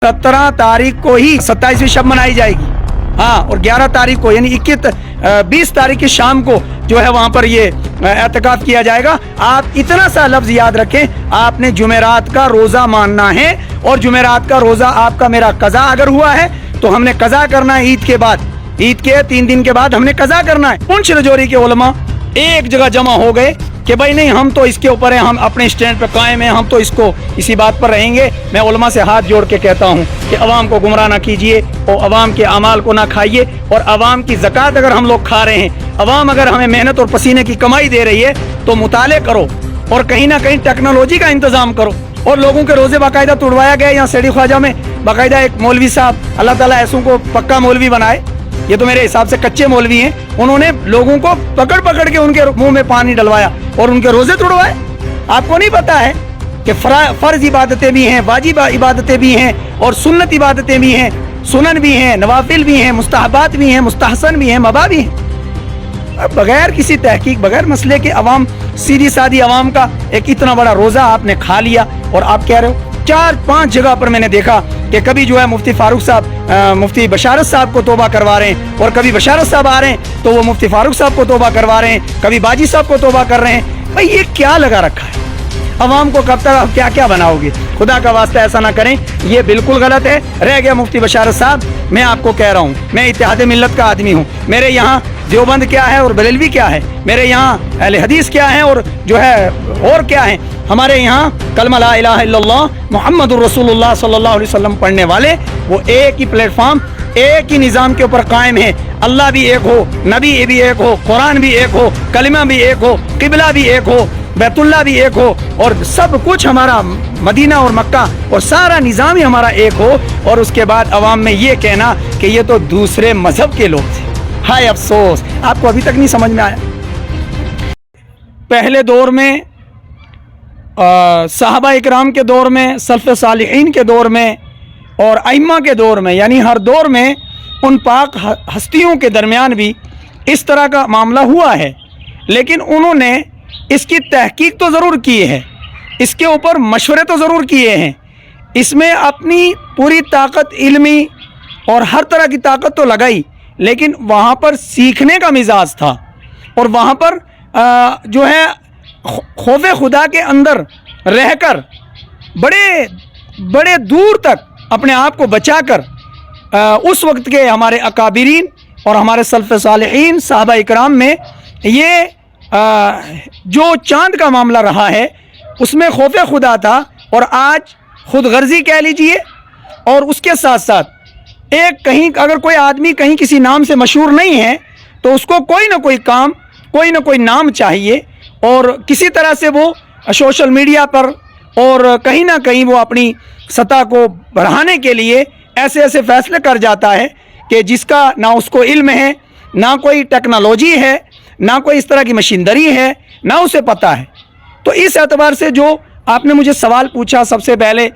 17 तारीख को ही 27वीं शब मनाई जाएगी। हाँ, और 11 तारीख को यानी 20 तारीख की शाम को जो है वहां पर ये एतकाफ किया जाएगा। आप इतना सा लफ्ज याद रखें, आपने जुमेरात का रोजा मानना है और जुमेरात का रोजा आपका मेरा कज़ा अगर हुआ है तो हमने कज़ा करना है ईद के बाद, ईद के 3 दिन के बाद हमने कज़ा करना है। पुंछ रजौरी के उलमा एक जगह जमा हो गए कि भाई नहीं, हम तो इसके ऊपर हैं, हम अपने स्टैंड पर कायम हैं, हम तो इसको इसी बात पर रहेंगे। मैं उलमा से हाथ जोड़ के कहता हूँ कि अवाम को गुमराह ना कीजिए और अवाम के अमाल को ना खाइए, और अवाम की ज़कात अगर हम लोग खा रहे हैं, अवाम अगर हमें मेहनत और पसीने की कमाई दे रही है तो मुताले करो और कहीं ना कहीं टेक्नोलॉजी का इंतज़ाम करो। और लोगों के रोज़े बाकायदा तोड़वाया गया। यहाँ सेठी ख्वाजा में बाकायदा एक मौलवी साहब, अल्लाह ताला ऐसों को पक्का मौलवी बनाए, ये तो मेरे हिसाब से कच्चे मौलवी हैं, उन्होंने लोगों को पकड़ पकड़ के उनके मुंह में पानी डलवाया और उनके रोजे तोड़वाए। आपको नहीं पता है कि फर्ज इबादतें भी हैं, वाजिब इबादतें भी हैं और सुन्नत इबादतें भी हैं, सुनन भी हैं, नवाफिल भी हैं, मुस्तहबात भी हैं, मुस्तहसन भी हैं, मबा भी हैं। बगैर किसी तहकीक, बगैर मसले के अवाम, सीधी सादी अवाम का एक इतना बड़ा रोज़ा आपने खा लिया और आप कह रहे हो। 4-5 जगह पर मैंने देखा कि कभी जो है मुफ्ती फारूक साहब मुफ्ती बशारत साहब को तोबा करवा रहे हैं, और कभी बशारत साहब आ रहे हैं तो वो मुफ्ती फारूक साहब को तोबा करवा रहे हैं, कभी बाजी साहब को तोबा कर रहे हैं। भाई ये क्या लगा रखा है? अवाम को कब तक क्या क्या बनाओगे? खुदा का वास्ता ऐसा ना करें, ये बिल्कुल गलत है। रह गया मुफ्ती बशारत साहब, मैं आपको कह रहा हूँ, मैं इत्तेहाद मिल्लत का आदमी हूँ। मेरे यहाँ देवबंद क्या है और बरेलवी क्या है, मेरे यहाँ अहले हदीस क्या है और जो है और क्या है। हमारे यहाँ कलमा ला इलाहा इल्लल्लाह मुहम्मदुर रसूलुल्लाह सल्लल्लाहु अलैहि वसल्लम पढ़ने वाले वो एक ही प्लेटफॉर्म, एक ही निज़ाम के ऊपर कायम है। अल्लाह भी एक हो, नबी भी एक हो, कुरान भी एक हो, कलिमा भी एक हो, किबला भी एक हो, बैतुल्ला भी एक हो, और सब कुछ हमारा मदीना और मक्का और सारा निज़ाम ही हमारा एक हो। और उसके बाद अवाम में ये कहना कि ये तो दूसरे मजहब के लोग थे। हाय अफसोस, आपको अभी तक नहीं समझ में आया। पहले दौर में सहाबा इकराम के दौर में, सल्फ़ सालिहीन के दौर में और अइम्मा के दौर में, यानी हर दौर में उन पाक हस्तियों के दरमियान भी इस तरह का मामला हुआ है, लेकिन उन्होंने इसकी तहकीक तो ज़रूर की है, इसके ऊपर मशवरे तो ज़रूर किए हैं, इसमें अपनी पूरी ताकत इल्मी और हर तरह की ताकत तो लगाई, लेकिन वहाँ पर सीखने का मिजाज था और वहाँ पर जो है खौफ खुदा के अंदर रहकर बड़े बड़े दूर तक अपने आप को बचाकर उस वक्त के हमारे अकाबिरीन और हमारे सल्फ़ सालिहीन सहाबा इकराम में ये जो चांद का मामला रहा है उसमें खौफ खुदा था। और आज खुद गर्जी कह लीजिए, और उसके साथ साथ एक कहीं अगर कोई आदमी कहीं किसी नाम से मशहूर नहीं है तो उसको कोई ना कोई काम, कोई ना कोई नाम चाहिए, और किसी तरह से वो सोशल मीडिया पर और कहीं ना कहीं वो अपनी सतह को बढ़ाने के लिए ऐसे ऐसे फैसले कर जाता है कि जिसका ना उसको इल्म है, ना कोई टेक्नोलॉजी है, ना कोई इस तरह की मशीनरी है, ना उसे पता है। तो इस एतबार से जो आपने मुझे सवाल पूछा सबसे पहले